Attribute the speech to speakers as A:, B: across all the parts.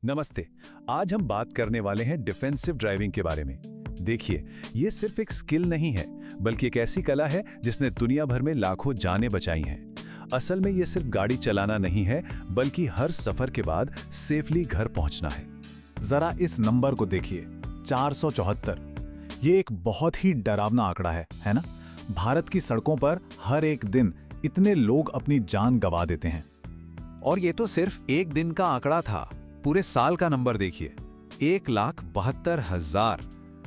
A: नमस्ते। आज हम बात करने वाले हैं डिफेंसिव ड्राइविंग के बारे में। देखिए, ये सिर्फ एक स्किल नहीं है, बल्कि एक ऐसी कला है जिसने दुनिया भर में लाखों जानें बचाई हैं। असल में ये सिर्फ गाड़ी चलाना नहीं है, बल्कि हर सफर के बाद सेफली घर पहुंचना है।
B: जरा इस नंबर को देखिए, 474। ये एक बहुत ही डरावना आंकड़ा है ना? भारत की सड़कों पर हर एक दिन इतने लोग अपनी जान गंवा देते हैं।
C: और ये तो सिर्फ एक दिन का आंकड़ा था। पूरे साल का नंबर देखिए, 1,72,000।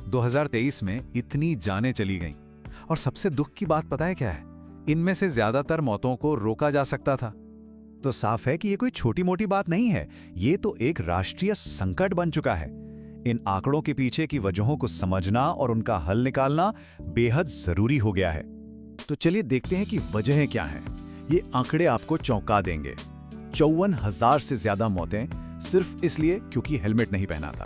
C: 2023 में इतनी जानें चली गईं। और सबसे दुख की बात पता है क्या है? इनमें से ज्यादातर मौतों को रोका जा सकता था।
D: तो साफ है कि ये कोई छोटी मोटी बात नहीं है, ये तो एक राष्ट्रीय संकट बन चुका है। इन आंकड़ों के पीछे की वजहों को समझना और उनका हल निकालना बेहद जरूरी हो गया है। तो चलिए देखते हैं कि वजहें क्या हैं। ये आंकड़े आपको चौंका देंगे। 54,000 से ज्यादा मौतें सिर्फ इसलिए क्योंकि हेलमेट नहीं पहना था।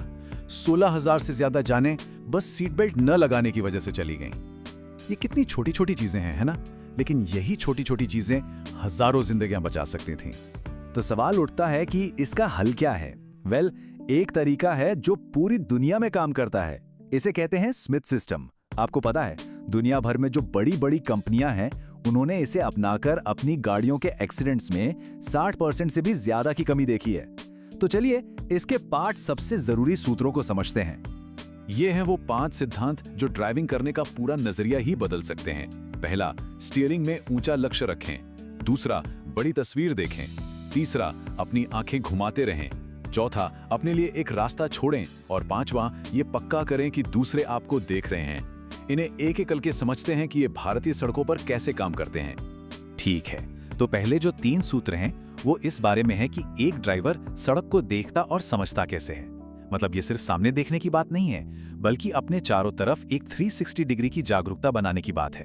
D: 16,000 से ज्यादा जानें बस सीट बेल्ट न लगाने की वजह से चली गईं। ये कितनी छोटी छोटी चीजें हैं, है ना? लेकिन यही छोटी छोटी चीजें हजारों जिंदगियां बचा सकती थीं।
A: तो सवाल उठता है कि इसका हल क्या है? वेल, एक तरीका है जो पूरी दुनिया में काम करता है। इसे कहते हैं स्मिथ सिस्टम। आपको पता है, दुनिया भर में जो बड़ी बड़ी कंपनियां हैं, उन्होंने इसे अपनाकर अपनी गाड़ियों के एक्सीडेंट्स में 60% से भी ज्यादा की कमी देखी है। तो चलिए इसके 5 सबसे जरूरी सूत्रों को समझते हैं।
B: ये हैं वो 5 सिद्धांत जो ड्राइविंग करने का पूरा नजरिया ही बदल सकते हैं। पहला, स्टीयरिंग में ऊंचा लक्ष्य रखें। दूसरा, बड़ी तस्वीर देखें। तीसरा, अपनी आंखें घुमाते रहें। चौथा, अपने लिए एक रास्ता छोड़ें। और पांचवा, ये पक्का करें कि दूसरे आपको देख रहे हैं। इन्हें एक एक करके समझते हैं कि ये भारतीय सड़कों पर कैसे काम करते हैं।
C: ठीक है, तो पहले जो 3 सूत्र हैं वो इस बारे में है कि एक ड्राइवर सड़क को देखता और समझता कैसे है। मतलब ये सिर्फ सामने देखने की बात नहीं है, बल्कि अपने चारों तरफ एक 360 डिग्री की जागरूकता बनाने की बात है।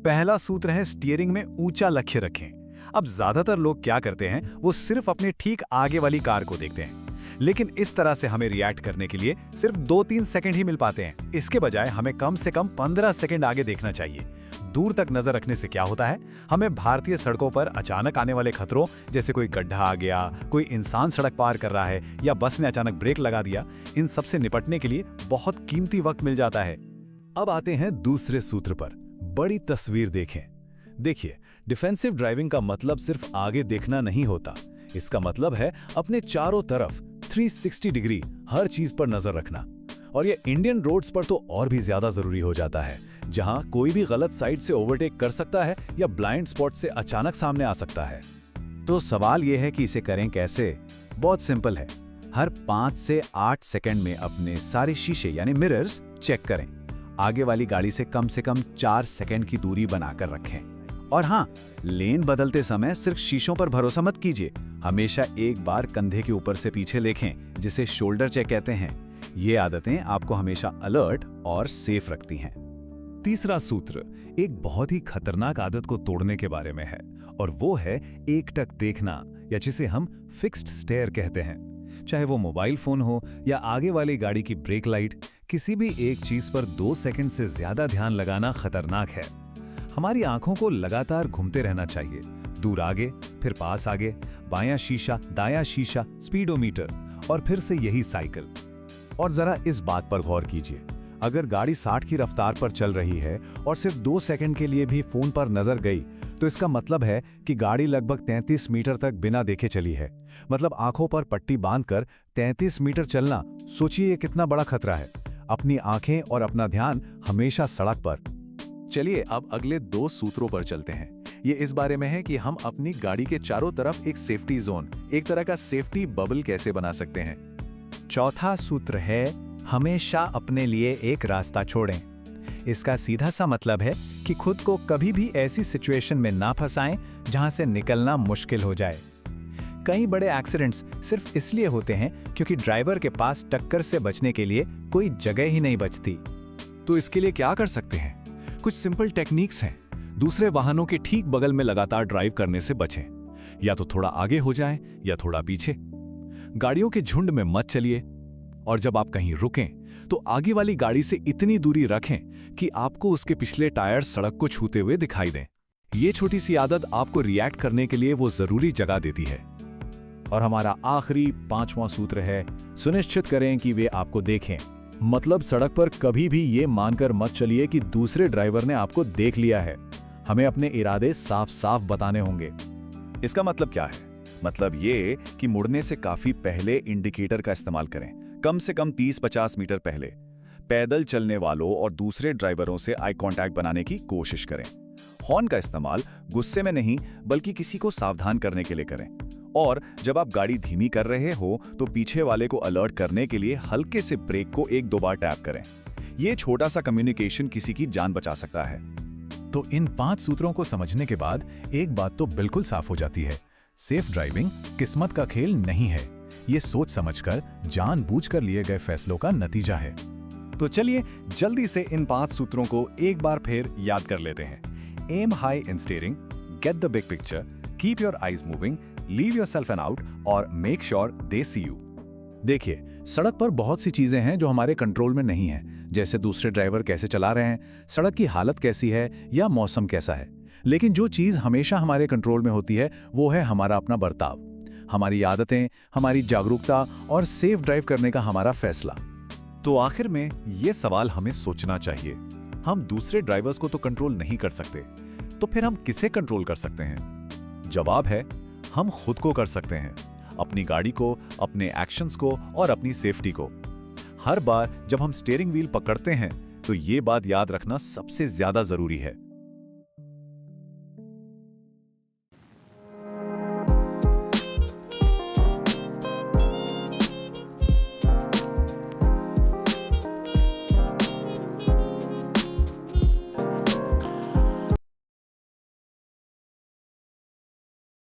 B: पहला सूत्र है स्टीयरिंग में ऊंचा लक्ष्य रखें। अब ज्यादातर लोग क्या करते हैं, वो सिर्फ अपने ठीक आगे वाली कार को देखते हैं। लेकिन इस तरह से हमें रिएक्ट करने के लिए सिर्फ 2-3 सेकंड ही मिल पाते हैं। इसके बजाय हमें कम से कम 15 सेकंड आगे देखना चाहिए। दूर तक नजर रखने से क्या होता है, हमें भारतीय सड़कों पर अचानक आने वाले खतरों, जैसे कोई गड्ढा आ गया, कोई इंसान सड़क पार कर रहा है या बस ने अचानक ब्रेक लगा दिया, इन सब से निपटने के लिए बहुत कीमती वक्त मिल जाता है।
A: अब आते हैं दूसरे सूत्र पर, बड़ी तस्वीर देखें। देखिए, डिफेंसिव ड्राइविंग का मतलब सिर्फ आगे देखना नहीं होता। इसका मतलब है अपने चारों तरफ 360 डिग्री हर चीज पर नजर रखना। और ये इंडियन रोड्स पर तो और भी ज्यादा जरूरी हो जाता है, जहां कोई भी गलत साइड से ओवरटेक कर सकता है या ब्लाइंड स्पॉट से अचानक सामने आ सकता है।
D: तो सवाल यह है कि इसे करें कैसे? बहुत सिंपल है। हर 5 से 8 सेकंड में अपने सारे शीशे यानी मिरर्स चेक करें। आगे वाली गाड़ी से कम 4 सेकंड की दूरी बनाकर रखें। और हाँ, लेन बदलते समय सिर्फ शीशों पर भरोसा मत कीजिए। हमेशा एक बार कंधे के ऊपर से पीछे देखें, जिसे शोल्डर चेक कहते हैं। ये आदतें आपको हमेशा अलर्ट और सेफ रखती हैं।
A: तीसरा सूत्र एक बहुत ही खतरनाक आदत को तोड़ने के बारे में है, और वो है एकटक देखना, या जिसे हम फिक्स्ड स्टेयर कहते हैं। चाहे वो मोबाइल फोन हो या आगे वाली गाड़ी की ब्रेक लाइट, किसी भी एक चीज पर 2 सेकंड से ज्यादा ध्यान लगाना खतरनाक है। हमारी आंखों को लगातार घूमते रहना चाहिए, दूर आगे, फिर पास आगे, बायां शीशा, दायां शीशा, स्पीडोमीटर, और फिर से यही साइकिल।
D: और जरा इस बात पर गौर कीजिए, अगर गाड़ी 60 की रफ्तार पर चल रही है और सिर्फ 2 सेकंड के लिए भी फोन पर नजर गई, तो इसका मतलब है कि गाड़ी लगभग 33 मीटर तक बिना देखे चली है। मतलब आंखों पर पट्टी बांधकर 33 मीटर चलना, सोचिए ये कितना बड़ा खतरा है। अपनी आंखें और अपना ध्यान हमेशा सड़क पर।
C: चलिए अब अगले 2 सूत्रों पर चलते हैं। ये इस बारे में है कि हम अपनी गाड़ी के चारों तरफ एक सेफ्टी जोन, एक तरह का सेफ्टी बबल कैसे बना सकते हैं।
D: चौथा सूत्र है हमेशा अपने लिए एक रास्ता छोड़ें। इसका सीधा सा मतलब है कि खुद को कभी भी ऐसी सिचुएशन में ना फंसाएं जहां से निकलना मुश्किल हो जाए। कई बड़े एक्सीडेंट्स सिर्फ इसलिए होते हैं क्योंकि ड्राइवर के पास टक्कर से बचने के लिए कोई जगह ही नहीं बचती।
B: तो इसके लिए क्या कर सकते हैं? कुछ सिंपल टेक्निक्स हैं। दूसरे वाहनों के ठीक बगल में लगातार ड्राइव करने से बचें। या तो थोड़ा आगे हो जाएं या थोड़ा पीछे। गाड़ियों के झुंड में मत चलिए। और जब आप कहीं रुकें तो आगे वाली गाड़ी से इतनी दूरी रखें कि आपको उसके पिछले टायर सड़क को छूते हुए दिखाई दें। ये छोटी सी आदत आपको रिएक्ट करने के लिए वो जरूरी जगह देती है।
C: और हमारा आखिरी 5वां सूत्र है, सुनिश्चित करें कि वे आपको देखें। मतलब सड़क पर कभी भी ये मानकर मत चलिए कि दूसरे ड्राइवर ने आपको देख लिया है। हमें अपने इरादे साफ साफ बताने होंगे।
D: इसका मतलब क्या है? मतलब ये कि मुड़ने से काफी पहले इंडिकेटर का इस्तेमाल करें, कम से कम 30-50 मीटर पहले। पैदल चलने वालों और दूसरे ड्राइवरों से आई कांटेक्ट बनाने की कोशिश करें। हॉर्न का इस्तेमाल गुस्से में नहीं, बल्कि किसी को सावधान करने के लिए करें। और जब आप गाड़ी धीमी कर रहे हो तो पीछे वाले को अलर्ट करने के लिए हल्के से ब्रेक को 1-2 बार टैप करें। यह छोटा सा कम्युनिकेशन किसी की जान बचा सकता है।
B: तो इन 5 सूत्रों को समझने के बाद एक बात तो बिल्कुल साफ हो जाती है, सेफ ड्राइविंग किस्मत का खेल नहीं है। ये सोच समझकर, जानबूझकर लिए गए फैसलों का नतीजा है। तो चलिए जल्दी से इन 5 सूत्रों को एक बार फिर याद कर लेते हैं। Aim high in steering, get the big picture, keep your eyes moving, leave yourself an out और make sure they see you.
C: देखिए, सड़क पर बहुत सी चीजें हैं जो हमारे कंट्रोल में नहीं हैं, जैसे दूसरे ड्राइवर कैसे चला रहे हैं, सड़क की हालत कैसी है या मौसम कैसा है। लेकिन जो चीज हमेशा हमारे कंट्रोल में होती है वो है हमारा अपना बर्ताव, हमारी आदतें, हमारी जागरूकता और सेफ ड्राइव करने का हमारा फैसला।
B: तो आखिर में ये सवाल हमें सोचना चाहिए, हम दूसरे ड्राइवर्स को तो कंट्रोल नहीं कर सकते, तो फिर हम किसे कंट्रोल कर सकते हैं? जवाब है, हम खुद को कर सकते हैं, अपनी गाड़ी को, अपने एक्शंस को और अपनी सेफ्टी को। हर बार जब हम स्टीयरिंग व्हील पकड़ते हैं तो ये बात याद रखना सबसे ज्यादा जरूरी है,